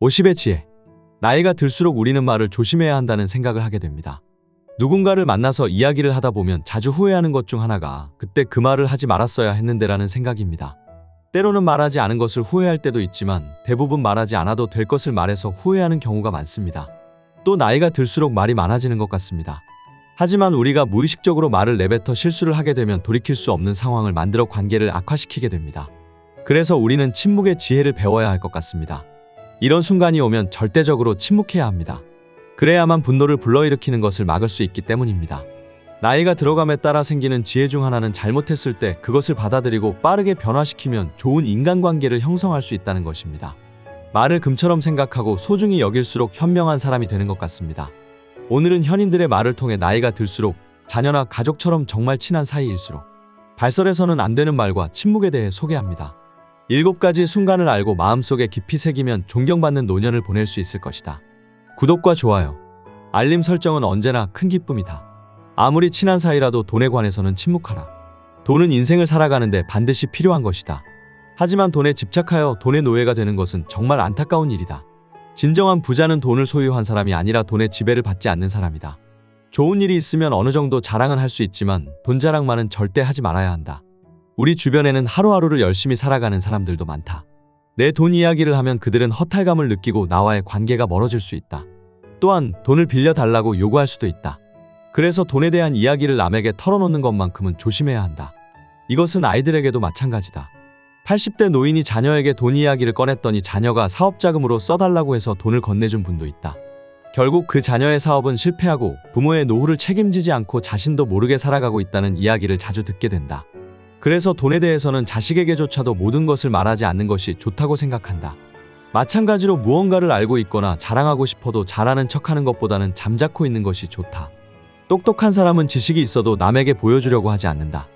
50의 지혜. 나이가 들수록 우리는 말을 조심해야 한다는 생각을 하게 됩니다. 누군가를 만나서 이야기를 하다 보면 자주 후회하는 것 중 하나가 그때 그 말을 하지 말았어야 했는데라는 생각입니다. 때로는 말하지 않은 것을 후회할 때도 있지만 대부분 말하지 않아도 될 것을 말해서 후회하는 경우가 많습니다. 또 나이가 들수록 말이 많아지는 것 같습니다. 하지만 우리가 무의식적으로 말을 내뱉어 실수를 하게 되면 돌이킬 수 없는 상황을 만들어 관계를 악화시키게 됩니다. 그래서 우리는 침묵의 지혜를 배워야 할 것 같습니다. 이런 순간이 오면 절대적으로 침묵해야 합니다. 그래야만 분노를 불러일으키는 것을 막을 수 있기 때문입니다. 나이가 들어감에 따라 생기는 지혜 중 하나는 잘못했을 때 그것을 받아들이고 빠르게 변화시키면 좋은 인간관계를 형성할 수 있다는 것입니다. 말을 금처럼 생각하고 소중히 여길수록 현명한 사람이 되는 것 같습니다. 오늘은 현인들의 말을 통해 나이가 들수록 자녀나 가족처럼 정말 친한 사이일수록 발설해서는 안 되는 말과 침묵에 대해 소개합니다. 7가지 순간을 알고 마음속에 깊이 새기면 존경받는 노년을 보낼 수 있을 것이다. 구독과 좋아요, 알림 설정은 언제나 큰 기쁨이다. 아무리 친한 사이라도 돈에 관해서는 침묵하라. 돈은 인생을 살아가는데 반드시 필요한 것이다. 하지만 돈에 집착하여 돈의 노예가 되는 것은 정말 안타까운 일이다. 진정한 부자는 돈을 소유한 사람이 아니라 돈의 지배를 받지 않는 사람이다. 좋은 일이 있으면 어느 정도 자랑은 할 수 있지만 돈 자랑만은 절대 하지 말아야 한다. 우리 주변에는 하루하루를 열심히 살아가는 사람들도 많다. 내 돈 이야기를 하면 그들은 허탈감을 느끼고 나와의 관계가 멀어질 수 있다. 또한 돈을 빌려달라고 요구할 수도 있다. 그래서 돈에 대한 이야기를 남에게 털어놓는 것만큼은 조심해야 한다. 이것은 아이들에게도 마찬가지다. 80대 노인이 자녀에게 돈 이야기를 꺼냈더니 자녀가 사업자금으로 써달라고 해서 돈을 건네준 분도 있다. 결국 그 자녀의 사업은 실패하고 부모의 노후를 책임지지 않고 자신도 모르게 살아가고 있다는 이야기를 자주 듣게 된다. 그래서 돈에 대해서는 자식에게조차도 모든 것을 말하지 않는 것이 좋다고 생각한다. 마찬가지로 무언가를 알고 있거나 자랑하고 싶어도 잘하는 척하는 것보다는 잠자코 있는 것이 좋다. 똑똑한 사람은 지식이 있어도 남에게 보여주려고 하지 않는다.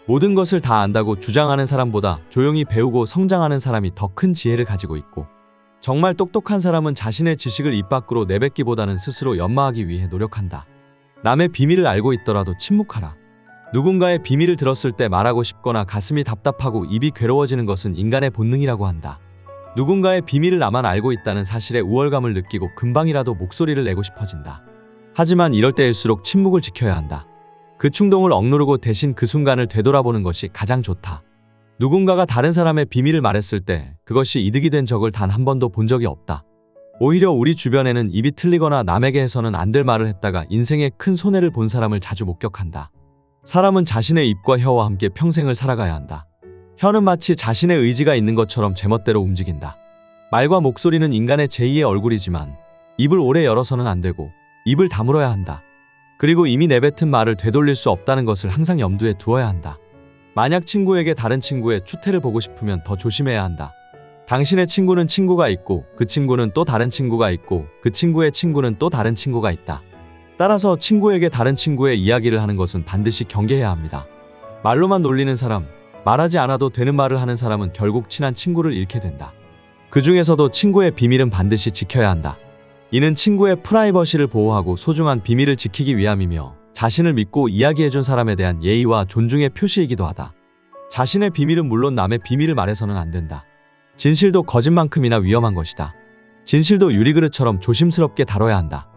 모든 것을 다 안다고 주장하는 사람보다 조용히 배우고 성장하는 사람이 더 큰 지혜를 가지고 있고, 정말 똑똑한 사람은 자신의 지식을 입 밖으로 내뱉기보다는 스스로 연마하기 위해 노력한다. 남의 비밀을 알고 있더라도 침묵하라. 누군가의 비밀을 들었을 때 말하고 싶거나 가슴이 답답하고 입이 괴로워지는 것은 인간의 본능이라고 한다. 누군가의 비밀을 나만 알고 있다는 사실에 우월감을 느끼고 금방이라도 목소리를 내고 싶어진다. 하지만 이럴 때일수록 침묵을 지켜야 한다. 그 충동을 억누르고 대신 그 순간을 되돌아보는 것이 가장 좋다. 누군가가 다른 사람의 비밀을 말했을 때 그것이 이득이 된 적을 단 한 번도 본 적이 없다. 오히려 우리 주변에는 입이 틀리거나 남에게 해서는 안 될 말을 했다가 인생에 큰 손해를 본 사람을 자주 목격한다. 사람은 자신의 입과 혀와 함께 평생을 살아가야 한다. 혀는 마치 자신의 의지가 있는 것처럼 제멋대로 움직인다. 말과 목소리는 인간의 제2의 얼굴이지만 입을 오래 열어서는 안 되고 입을 다물어야 한다. 그리고 이미 내뱉은 말을 되돌릴 수 없다는 것을 항상 염두에 두어야 한다. 만약 친구에게 다른 친구의 추태를 보고 싶으면 더 조심해야 한다. 당신의 친구는 친구가 있고 그 친구는 또 다른 친구가 있고 그 친구의 친구는 또 다른 친구가 있다. 따라서 친구에게 다른 친구의 이야기를 하는 것은 반드시 경계해야 합니다. 말로만 놀리는 사람, 말하지 않아도 되는 말을 하는 사람은 결국 친한 친구를 잃게 된다. 그 중에서도 친구의 비밀은 반드시 지켜야 한다. 이는 친구의 프라이버시를 보호하고 소중한 비밀을 지키기 위함이며 자신을 믿고 이야기해준 사람에 대한 예의와 존중의 표시이기도 하다. 자신의 비밀은 물론 남의 비밀을 말해서는 안 된다. 진실도 거짓만큼이나 위험한 것이다. 진실도 유리그릇처럼 조심스럽게 다뤄야 한다.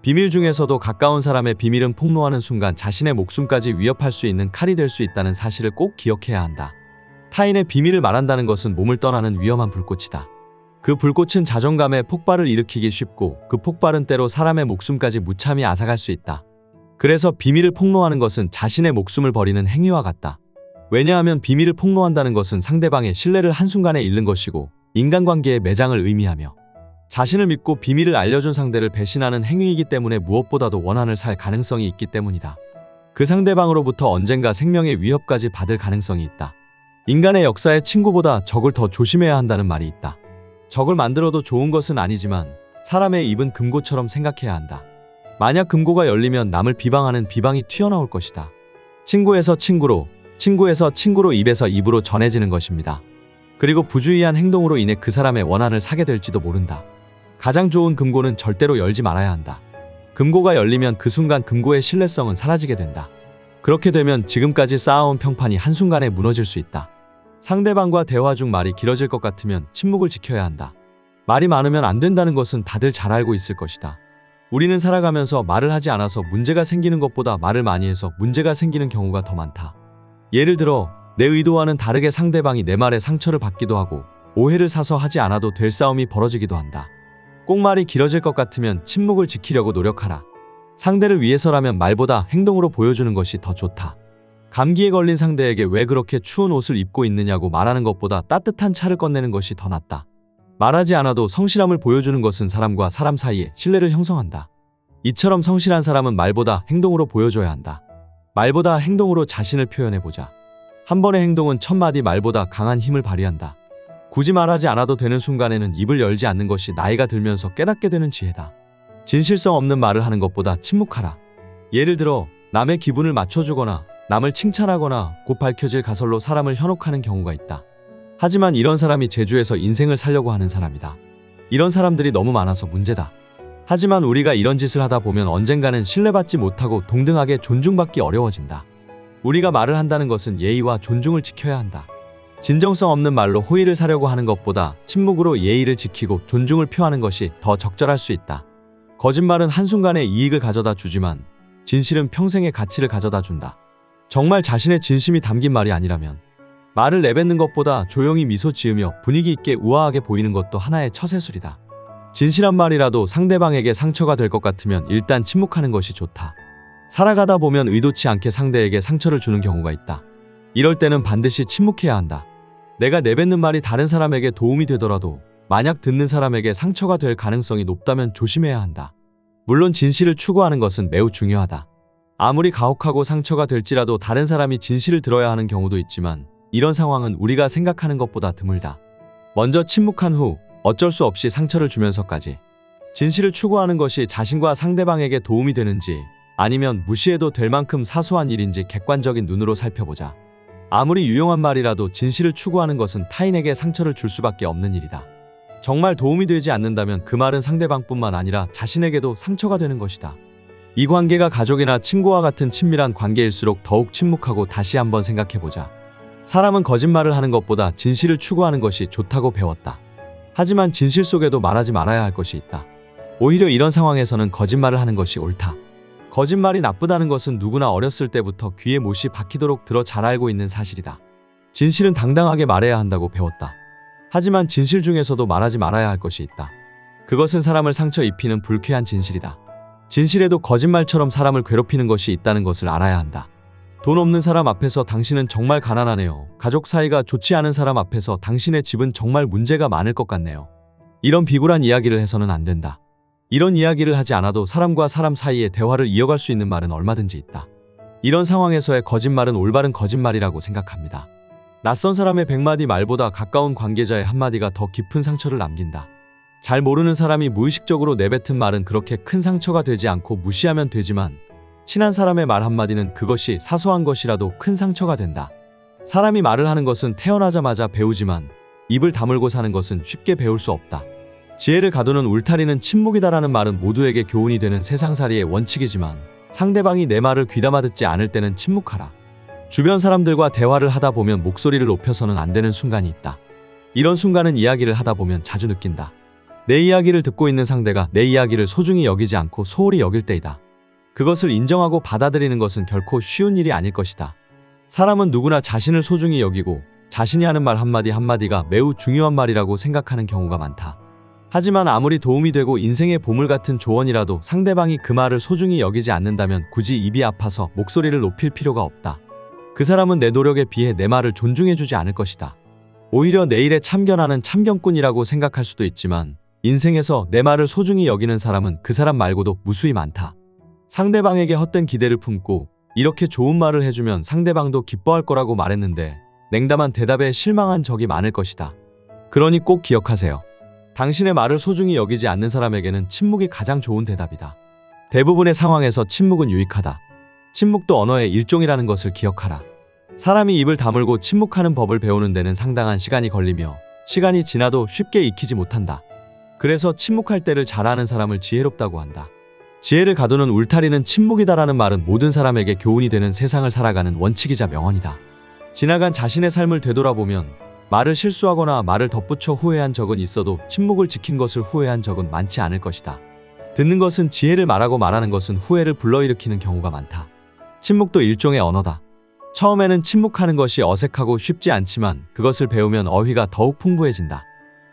비밀 중에서도 가까운 사람의 비밀은 폭로하는 순간 자신의 목숨까지 위협할 수 있는 칼이 될 수 있다는 사실을 꼭 기억해야 한다. 타인의 비밀을 말한다는 것은 몸을 떠나는 위험한 불꽃이다. 그 불꽃은 자존감에 폭발을 일으키기 쉽고 그 폭발은 때로 사람의 목숨까지 무참히 앗아갈 수 있다. 그래서 비밀을 폭로하는 것은 자신의 목숨을 버리는 행위와 같다. 왜냐하면 비밀을 폭로한다는 것은 상대방의 신뢰를 한순간에 잃는 것이고 인간관계의 매장을 의미하며 자신을 믿고 비밀을 알려준 상대를 배신하는 행위이기 때문에 무엇보다도 원한을 살 가능성이 있기 때문이다. 그 상대방으로부터 언젠가 생명의 위협까지 받을 가능성이 있다. 인간의 역사에 친구보다 적을 더 조심해야 한다는 말이 있다. 적을 만들어도 좋은 것은 아니지만 사람의 입은 금고처럼 생각해야 한다. 만약 금고가 열리면 남을 비방하는 비방이 튀어나올 것이다. 친구에서 친구로, 친구에서 친구로, 입에서 입으로 전해지는 것입니다. 그리고 부주의한 행동으로 인해 그 사람의 원한을 사게 될지도 모른다. 가장 좋은 금고는 절대로 열지 말아야 한다. 금고가 열리면 그 순간 금고의 신뢰성은 사라지게 된다. 그렇게 되면 지금까지 쌓아온 평판이 한순간에 무너질 수 있다. 상대방과 대화 중 말이 길어질 것 같으면 침묵을 지켜야 한다. 말이 많으면 안 된다는 것은 다들 잘 알고 있을 것이다. 우리는 살아가면서 말을 하지 않아서 문제가 생기는 것보다 말을 많이 해서 문제가 생기는 경우가 더 많다. 예를 들어 내 의도와는 다르게 상대방이 내 말에 상처를 받기도 하고 오해를 사서 하지 않아도 될 싸움이 벌어지기도 한다. 꼭 말이 길어질 것 같으면 침묵을 지키려고 노력하라. 상대를 위해서라면 말보다 행동으로 보여주는 것이 더 좋다. 감기에 걸린 상대에게 왜 그렇게 추운 옷을 입고 있느냐고 말하는 것보다 따뜻한 차를 꺼내는 것이 더 낫다. 말하지 않아도 성실함을 보여주는 것은 사람과 사람 사이에 신뢰를 형성한다. 이처럼 성실한 사람은 말보다 행동으로 보여줘야 한다. 말보다 행동으로 자신을 표현해보자. 한 번의 행동은 1000마디 말보다 강한 힘을 발휘한다. 굳이 말하지 않아도 되는 순간에는 입을 열지 않는 것이 나이가 들면서 깨닫게 되는 지혜다. 진실성 없는 말을 하는 것보다 침묵하라. 예를 들어 남의 기분을 맞춰주거나 남을 칭찬하거나 곧 밝혀질 가설로 사람을 현혹하는 경우가 있다. 하지만 이런 사람이 제주에서 인생을 살려고 하는 사람이다. 이런 사람들이 너무 많아서 문제다. 하지만 우리가 이런 짓을 하다 보면 언젠가는 신뢰받지 못하고 동등하게 존중받기 어려워진다. 우리가 말을 한다는 것은 예의와 존중을 지켜야 한다. 진정성 없는 말로 호의를 사려고 하는 것보다 침묵으로 예의를 지키고 존중을 표하는 것이 더 적절할 수 있다. 거짓말은 한순간에 이익을 가져다 주지만 진실은 평생의 가치를 가져다 준다. 정말 자신의 진심이 담긴 말이 아니라면 말을 내뱉는 것보다 조용히 미소 지으며 분위기 있게 우아하게 보이는 것도 하나의 처세술이다. 진실한 말이라도 상대방에게 상처가 될 것 같으면 일단 침묵하는 것이 좋다. 살아가다 보면 의도치 않게 상대에게 상처를 주는 경우가 있다. 이럴 때는 반드시 침묵해야 한다. 내가 내뱉는 말이 다른 사람에게 도움이 되더라도 만약 듣는 사람에게 상처가 될 가능성이 높다면 조심해야 한다. 물론 진실을 추구하는 것은 매우 중요하다. 아무리 가혹하고 상처가 될지라도 다른 사람이 진실을 들어야 하는 경우도 있지만 이런 상황은 우리가 생각하는 것보다 드물다. 먼저 침묵한 후 어쩔 수 없이 상처를 주면서까지 진실을 추구하는 것이 자신과 상대방에게 도움이 되는지 아니면 무시해도 될 만큼 사소한 일인지 객관적인 눈으로 살펴보자. 아무리 유용한 말이라도 진실을 추구하는 것은 타인에게 상처를 줄 수밖에 없는 일이다. 정말 도움이 되지 않는다면 그 말은 상대방뿐만 아니라 자신에게도 상처가 되는 것이다. 이 관계가 가족이나 친구와 같은 친밀한 관계일수록 더욱 침묵하고 다시 한번 생각해보자. 사람은 거짓말을 하는 것보다 진실을 추구하는 것이 좋다고 배웠다. 하지만 진실 속에도 말하지 말아야 할 것이 있다. 오히려 이런 상황에서는 거짓말을 하는 것이 옳다. 거짓말이 나쁘다는 것은 누구나 어렸을 때부터 귀에 못이 박히도록 들어 잘 알고 있는 사실이다. 진실은 당당하게 말해야 한다고 배웠다. 하지만 진실 중에서도 말하지 말아야 할 것이 있다. 그것은 사람을 상처 입히는 불쾌한 진실이다. 진실에도 거짓말처럼 사람을 괴롭히는 것이 있다는 것을 알아야 한다. 돈 없는 사람 앞에서 당신은 정말 가난하네요. 가족 사이가 좋지 않은 사람 앞에서 당신의 집은 정말 문제가 많을 것 같네요. 이런 비굴한 이야기를 해서는 안 된다. 이런 이야기를 하지 않아도 사람과 사람 사이에 대화를 이어갈 수 있는 말은 얼마든지 있다. 이런 상황에서의 거짓말은 올바른 거짓말이라고 생각합니다. 낯선 사람의 100마디 말보다 가까운 관계자의 한마디가 더 깊은 상처를 남긴다. 잘 모르는 사람이 무의식적으로 내뱉은 말은 그렇게 큰 상처가 되지 않고 무시하면 되지만 친한 사람의 말 한마디는 그것이 사소한 것이라도 큰 상처가 된다. 사람이 말을 하는 것은 태어나자마자 배우지만 입을 다물고 사는 것은 쉽게 배울 수 없다. 지혜를 가두는 울타리는 침묵이다라는 말은 모두에게 교훈이 되는 세상살이의 원칙이지만 상대방이 내 말을 귀담아 듣지 않을 때는 침묵하라. 주변 사람들과 대화를 하다 보면 목소리를 높여서는 안 되는 순간이 있다. 이런 순간은 이야기를 하다 보면 자주 느낀다. 내 이야기를 듣고 있는 상대가 내 이야기를 소중히 여기지 않고 소홀히 여길 때이다. 그것을 인정하고 받아들이는 것은 결코 쉬운 일이 아닐 것이다. 사람은 누구나 자신을 소중히 여기고 자신이 하는 말 한마디 한마디가 매우 중요한 말이라고 생각하는 경우가 많다. 하지만 아무리 도움이 되고 인생의 보물 같은 조언이라도 상대방이 그 말을 소중히 여기지 않는다면 굳이 입이 아파서 목소리를 높일 필요가 없다. 그 사람은 내 노력에 비해 내 말을 존중해주지 않을 것이다. 오히려 내 일에 참견하는 참견꾼이라고 생각할 수도 있지만 인생에서 내 말을 소중히 여기는 사람은 그 사람 말고도 무수히 많다. 상대방에게 헛된 기대를 품고 이렇게 좋은 말을 해주면 상대방도 기뻐할 거라고 말했는데 냉담한 대답에 실망한 적이 많을 것이다. 그러니 꼭 기억하세요. 당신의 말을 소중히 여기지 않는 사람에게는 침묵이 가장 좋은 대답이다. 대부분의 상황에서 침묵은 유익하다. 침묵도 언어의 일종이라는 것을 기억하라. 사람이 입을 다물고 침묵하는 법을 배우는 데는 상당한 시간이 걸리며 시간이 지나도 쉽게 익히지 못한다. 그래서 침묵할 때를 잘 아는 사람을 지혜롭다고 한다. 지혜를 가두는 울타리는 침묵이다라는 말은 모든 사람에게 교훈이 되는 세상을 살아가는 원칙이자 명언이다. 지나간 자신의 삶을 되돌아보면 말을 실수하거나 말을 덧붙여 후회한 적은 있어도 침묵을 지킨 것을 후회한 적은 많지 않을 것이다. 듣는 것은 지혜를 말하고 말하는 것은 후회를 불러일으키는 경우가 많다. 침묵도 일종의 언어다. 처음에는 침묵하는 것이 어색하고 쉽지 않지만 그것을 배우면 어휘가 더욱 풍부해진다.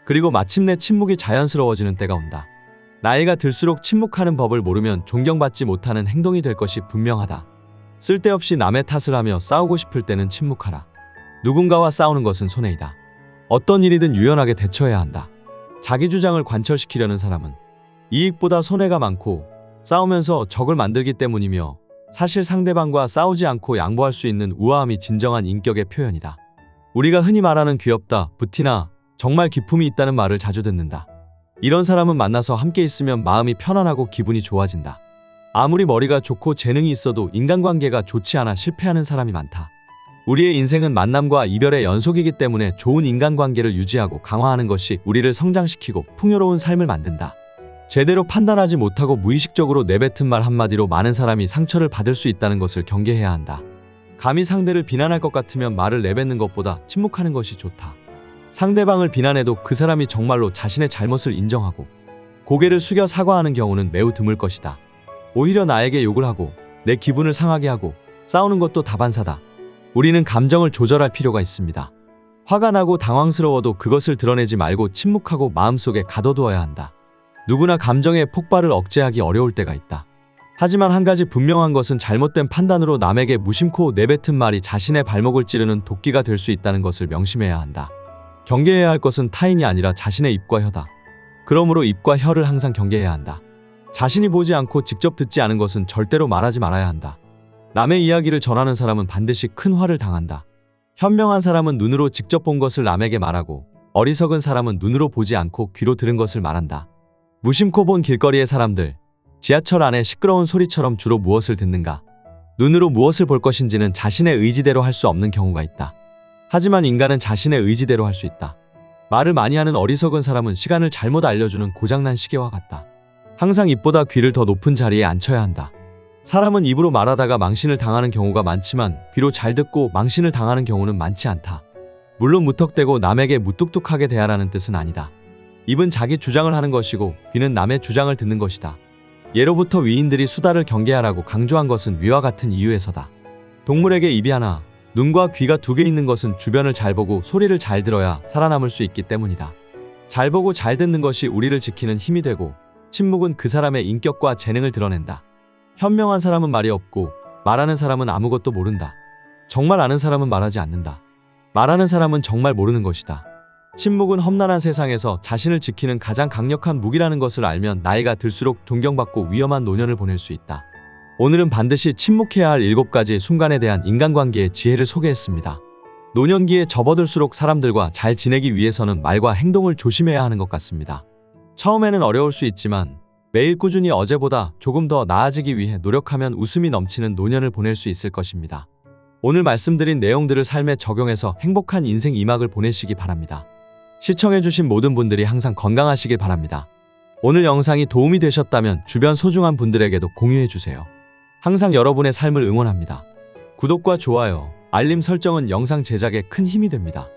그리고 마침내 침묵이 자연스러워지는 때가 온다. 나이가 들수록 침묵하는 법을 모르면 존경받지 못하는 행동이 될 것이 분명하다. 쓸데없이 남의 탓을 하며 싸우고 싶을 때는 침묵하라. 누군가와 싸우는 것은 손해이다. 어떤 일이든 유연하게 대처해야 한다. 자기 주장을 관철시키려는 사람은 이익보다 손해가 많고 싸우면서 적을 만들기 때문이며 사실 상대방과 싸우지 않고 양보할 수 있는 우아함이 진정한 인격의 표현이다. 우리가 흔히 말하는 귀엽다, 부티나 정말 기품이 있다는 말을 자주 듣는다. 이런 사람은 만나서 함께 있으면 마음이 편안하고 기분이 좋아진다. 아무리 머리가 좋고 재능이 있어도 인간관계가 좋지 않아 실패하는 사람이 많다. 우리의 인생은 만남과 이별의 연속이기 때문에 좋은 인간관계를 유지하고 강화하는 것이 우리를 성장시키고 풍요로운 삶을 만든다. 제대로 판단하지 못하고 무의식적으로 내뱉은 말 한마디로 많은 사람이 상처를 받을 수 있다는 것을 경계해야 한다. 감히 상대를 비난할 것 같으면 말을 내뱉는 것보다 침묵하는 것이 좋다. 상대방을 비난해도 그 사람이 정말로 자신의 잘못을 인정하고 고개를 숙여 사과하는 경우는 매우 드물 것이다. 오히려 나에게 욕을 하고 내 기분을 상하게 하고 싸우는 것도 다반사다. 우리는 감정을 조절할 필요가 있습니다. 화가 나고 당황스러워도 그것을 드러내지 말고 침묵하고 마음속에 가둬두어야 한다. 누구나 감정의 폭발을 억제하기 어려울 때가 있다. 하지만 한 가지 분명한 것은 잘못된 판단으로 남에게 무심코 내뱉은 말이 자신의 발목을 찌르는 도끼가 될 수 있다는 것을 명심해야 한다. 경계해야 할 것은 타인이 아니라 자신의 입과 혀다. 그러므로 입과 혀를 항상 경계해야 한다. 자신이 보지 않고 직접 듣지 않은 것은 절대로 말하지 말아야 한다. 남의 이야기를 전하는 사람은 반드시 큰 화를 당한다. 현명한 사람은 눈으로 직접 본 것을 남에게 말하고 어리석은 사람은 눈으로 보지 않고 귀로 들은 것을 말한다. 무심코 본 길거리의 사람들, 지하철 안에 시끄러운 소리처럼 주로 무엇을 듣는가? 눈으로 무엇을 볼 것인지는 자신의 의지대로 할 수 없는 경우가 있다. 하지만 인간은 자신의 의지대로 할 수 있다. 말을 많이 하는 어리석은 사람은 시간을 잘못 알려주는 고장난 시계와 같다. 항상 입보다 귀를 더 높은 자리에 앉혀야 한다. 사람은 입으로 말하다가 망신을 당하는 경우가 많지만 귀로 잘 듣고 망신을 당하는 경우는 많지 않다. 물론 무턱대고 남에게 무뚝뚝하게 대하라는 뜻은 아니다. 입은 자기 주장을 하는 것이고 귀는 남의 주장을 듣는 것이다. 예로부터 위인들이 수다를 경계하라고 강조한 것은 위와 같은 이유에서다. 동물에게 입이 하나, 눈과 귀가 2개 있는 것은 주변을 잘 보고 소리를 잘 들어야 살아남을 수 있기 때문이다. 잘 보고 잘 듣는 것이 우리를 지키는 힘이 되고 침묵은 그 사람의 인격과 재능을 드러낸다. 현명한 사람은 말이 없고 말하는 사람은 아무것도 모른다. 정말 아는 사람은 말하지 않는다. 말하는 사람은 정말 모르는 것이다. 침묵은 험난한 세상에서 자신을 지키는 가장 강력한 무기라는 것을 알면 나이가 들수록 존경받고 위험한 노년을 보낼 수 있다. 오늘은 반드시 침묵해야 할 7가지 순간에 대한 인간관계의 지혜를 소개했습니다. 노년기에 접어들수록 사람들과 잘 지내기 위해서는 말과 행동을 조심해야 하는 것 같습니다. 처음에는 어려울 수 있지만 매일 꾸준히 어제보다 조금 더 나아지기 위해 노력하면 웃음이 넘치는 노년을 보낼 수 있을 것입니다. 오늘 말씀드린 내용들을 삶에 적용해서 행복한 인생 2막을 보내시기 바랍니다. 시청해주신 모든 분들이 항상 건강하시길 바랍니다. 오늘 영상이 도움이 되셨다면 주변 소중한 분들에게도 공유해주세요. 항상 여러분의 삶을 응원합니다. 구독과 좋아요, 알림 설정은 영상 제작에 큰 힘이 됩니다.